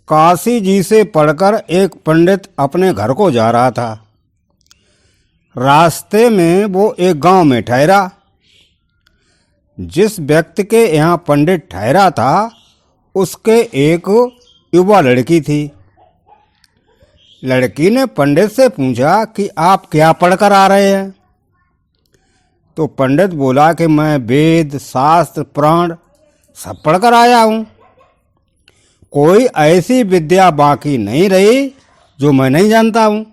काशी जी से पढ़कर एक पंडित अपने घर को जा रहा था। रास्ते में वो एक गांव में ठहरा। जिस व्यक्ति के यहाँ पंडित ठहरा था उसके एक युवा लड़की थी। लड़की ने पंडित से पूछा कि आप क्या पढ़कर आ रहे हैं? तो पंडित बोला कि मैं वेद शास्त्र पुराण सब पढ़कर आया हूँ। कोई ऐसी विद्या बाकी नहीं रही जो मैं नहीं जानता हूँ।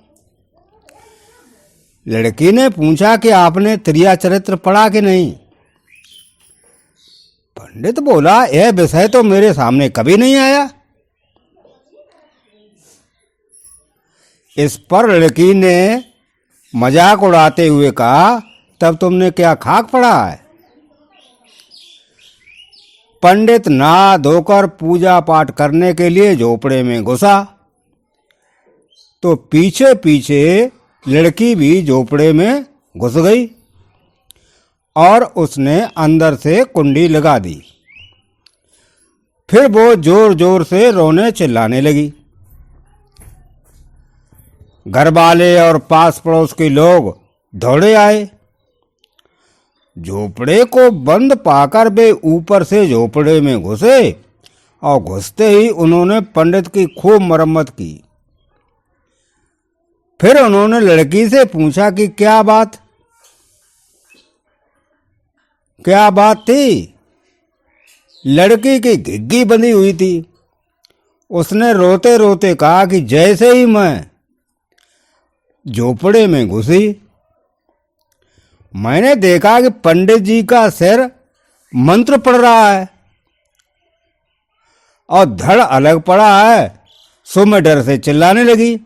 लड़की ने पूछा कि आपने त्रिया चरित्र पढ़ा कि नहीं? पंडित बोला यह विषय तो मेरे सामने कभी नहीं आया। इस पर लड़की ने मजाक उड़ाते हुए कहा, तब तुमने क्या खाक पढ़ा है? पंडित नहा धोकर पूजा पाठ करने के लिए झोपड़े में घुसा तो पीछे पीछे लड़की भी झोपड़े में घुस गई और उसने अंदर से कुंडी लगा दी। फिर वो जोर जोर से रोने चिल्लाने लगी। घर वाले और पास पड़ोस के लोग दौड़े आए। झोपड़े को बंद पाकर वे ऊपर से झोपड़े में घुसे और घुसते ही उन्होंने पंडित की खूब मरम्मत की। फिर उन्होंने लड़की से पूछा कि क्या बात थी? लड़की की घिग्गी बंधी हुई थी। उसने रोते रोते कहा कि जैसे ही मैं झोपड़े में घुसी मैंने देखा कि पंडित जी का सिर मंत्र पढ़ रहा है और धड़ अलग पड़ा है। सो मैं डर से चिल्लाने लगी।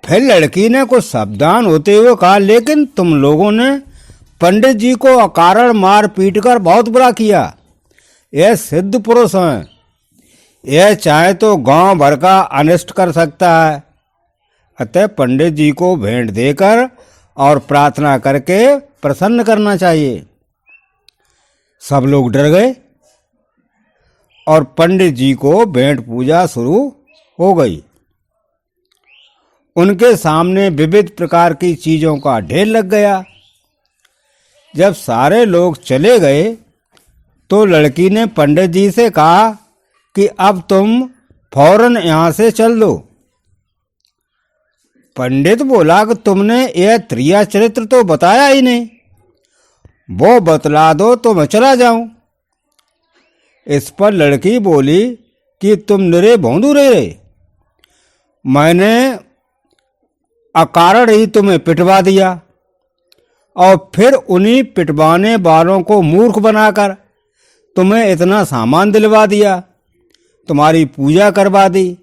फिर लड़की ने कुछ सावधान होते हुए कहा, लेकिन तुम लोगों ने पंडित जी को अकारण मार पीट कर बहुत बुरा किया। यह सिद्ध पुरुष हैं। यह चाहे तो गांव भर का अनिष्ट कर सकता है। अतः पंडित जी को भेंट देकर और प्रार्थना करके प्रसन्न करना चाहिए। सब लोग डर गए और पंडित जी को भेंट पूजा शुरू हो गई। उनके सामने विविध प्रकार की चीजों का ढेर लग गया। जब सारे लोग चले गए तो लड़की ने पंडित जी से कहा कि अब तुम फौरन यहाँ से चल दो। पंडित बोला कि तुमने यह त्रिया चरित्र तो बताया ही नहीं, वो बतला दो तो मैं चला जाऊं। इस पर लड़की बोली कि तुम निरे भोंदू रहे, मैंने अकारण ही तुम्हें पिटवा दिया और फिर उन्हीं पिटवाने वालों को मूर्ख बनाकर तुम्हें इतना सामान दिलवा दिया, तुम्हारी पूजा करवा दी।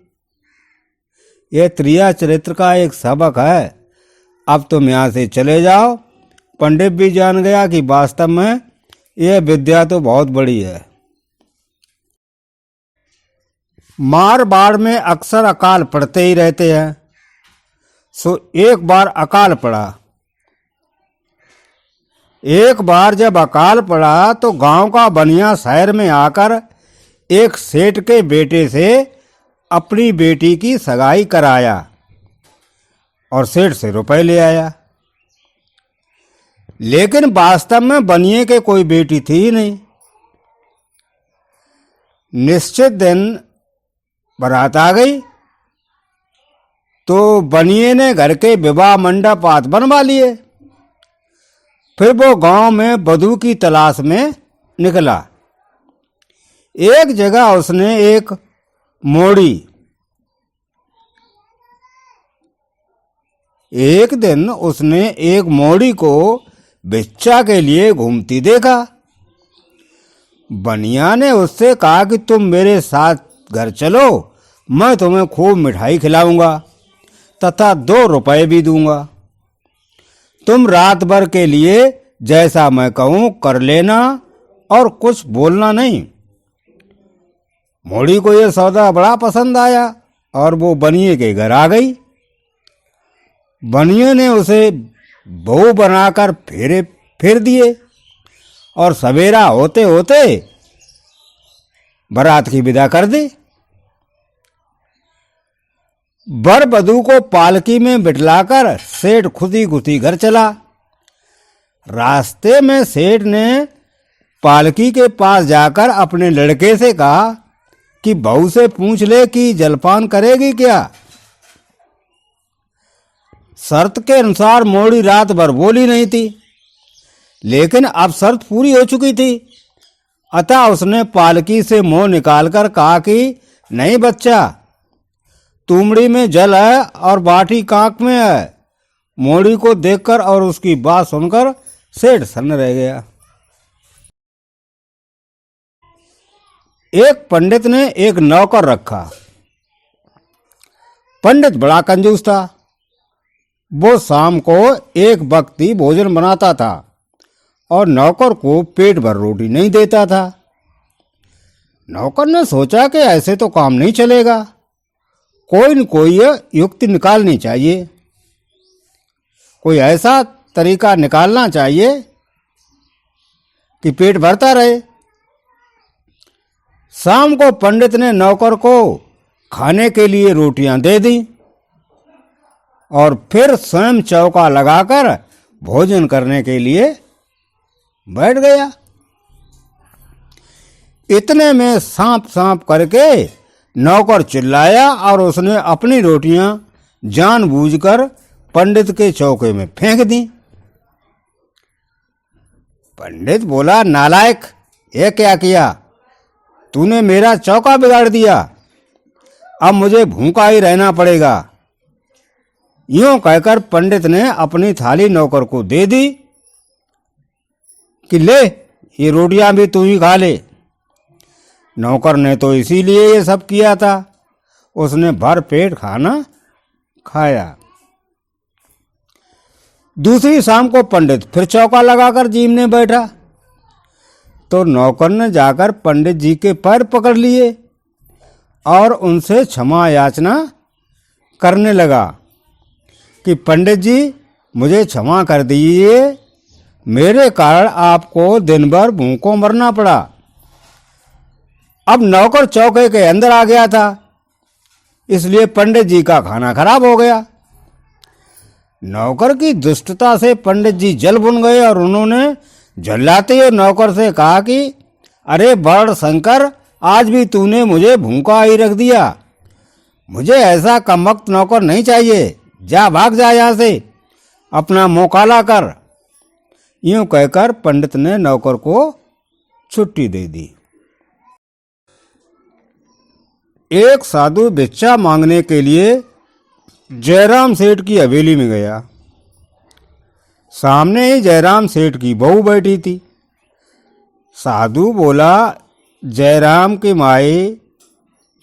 यह त्रिया चरित्र का एक सबक है। अब तुम यहाँ से चले जाओ। पंडित भी जान गया कि वास्तव में यह विद्या तो बहुत बड़ी है। मारवाड़ में अक्सर अकाल पड़ते ही रहते हैं। सो एक बार अकाल पड़ा। एक बार जब अकाल पड़ा तो गांव का बनिया शहर में आकर एक सेठ के बेटे से अपनी बेटी की सगाई कराया और सेठ से रुपए ले आया। लेकिन वास्तव में बनिए के कोई बेटी थी ही नहीं। निश्चित दिन बारात आ गई तो बनिए ने घर के विवाह मंडप आदि बनवा लिए। फिर वो गांव में वधू की तलाश में निकला। एक जगह उसने एक मोड़ी। एक दिन उसने एक मोड़ी को भिक्षा के लिए घूमती देखा। बनिया ने उससे कहा कि तुम मेरे साथ घर चलो, मैं तुम्हें खूब मिठाई खिलाऊंगा तथा 2 रुपए भी दूंगा। तुम रात भर के लिए जैसा मैं कहूं कर लेना और कुछ बोलना नहीं। मोड़ी को यह सौदा बड़ा पसंद आया और वो बनिए के घर आ गई। बनिए ने उसे बहू बनाकर फेर दिए और सवेरा होते होते बारात की विदा कर दी। वर वधू को पालकी में बिठलाकर सेठ खुदी खुदी घर चला। रास्ते में सेठ ने पालकी के पास जाकर अपने लड़के से कहा कि बहू से पूछ ले कि जलपान करेगी क्या। शर्त के अनुसार मोड़ी रात भर बोली नहीं थी, लेकिन अब शर्त पूरी हो चुकी थी। अतः उसने पालकी से मुंह निकालकर कहा कि नहीं बच्चा, तुमड़ी में जल है और बाटी कांक में है। मोड़ी को देखकर और उसकी बात सुनकर सेठ सन्न रह गया। एक पंडित ने एक नौकर रखा। पंडित बड़ा कंजूस था। वो शाम को एक वक्त ही भोजन बनाता था और नौकर को पेट भर रोटी नहीं देता था। नौकर ने सोचा कि ऐसे तो काम नहीं चलेगा, कोई न कोई युक्ति निकालनी चाहिए, कोई ऐसा तरीका निकालना चाहिए कि पेट भरता रहे। शाम को पंडित ने नौकर को खाने के लिए रोटियां दे दी और फिर स्वयं चौका लगाकर भोजन करने के लिए बैठ गया। इतने में सांप सांप करके नौकर चिल्लाया और उसने अपनी रोटियां जानबूझकर पंडित के चौके में फेंक दी। पंडित बोला, नालायक, ये क्या किया? तूने मेरा चौका बिगाड़ दिया, अब मुझे भूखा ही रहना पड़ेगा। यूं कहकर पंडित ने अपनी थाली नौकर को दे दी कि ले, ये रोटियां भी तू ही खा ले। नौकर ने तो इसीलिए ये सब किया था, उसने भर पेट खाना खाया। दूसरी शाम को पंडित फिर चौका लगाकर जीमने बैठा तो नौकर ने जाकर पंडित जी के पैर पकड़ लिए और उनसे क्षमा याचना करने लगा कि पंडित जी, मुझे क्षमा कर दीजिए, मेरे कारण आपको दिन भर भूखों मरना पड़ा। अब नौकर चौके के अंदर आ गया था, इसलिए पंडित जी का खाना खराब हो गया। नौकर की दुष्टता से पंडित जी जल भुन गए और उन्होंने झल्लाते हुए नौकर से कहा कि अरे बड़ शंकर, आज भी तूने मुझे भूखा ही रख दिया। मुझे ऐसा कमबख्त नौकर नहीं चाहिए, जा भाग जा यहाँ से, अपना मुंह काला कर। यूं कहकर पंडित ने नौकर को छुट्टी दे दी। एक साधु भिक्षा मांगने के लिए जयराम सेठ की हवेली में गया। सामने ही जयराम सेठ की बहू बैठी थी। साधु बोला, जयराम की माई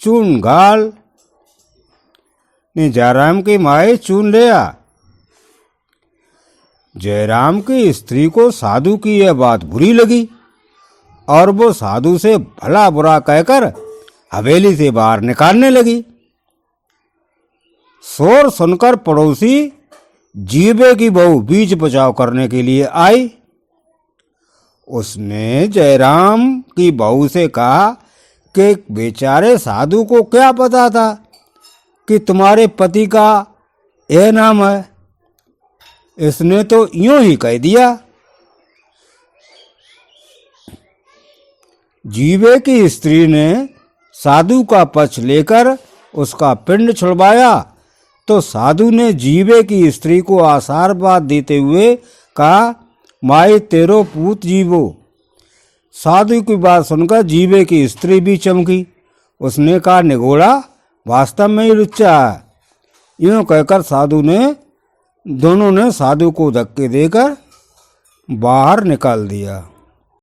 चून घाल। ने जयराम की माई चून ले आ। जयराम की स्त्री को साधु की यह बात बुरी लगी और वो साधु से भला बुरा कहकर हवेली से बाहर निकालने लगी। शोर सुनकर पड़ोसी जीबे की बहू बीच बचाव करने के लिए आई। उसने जयराम की बहू से कहा कि बेचारे साधु को क्या पता था कि तुम्हारे पति का यह नाम है, इसने तो यूं ही कह दिया। जीबे की स्त्री ने साधु का पक्ष लेकर उसका पिंड छुड़वाया तो साधु ने जीबे की स्त्री को आशीर्वाद देते हुए कहा, माई तेरो पूत जीवो। साधु की बात सुनकर जीबे की स्त्री भी चमकी। उसने कहा, निगोड़ा, वास्तव में ही लुच्चा है। यूं कहकर दोनों ने साधु को धक्के देकर बाहर निकाल दिया।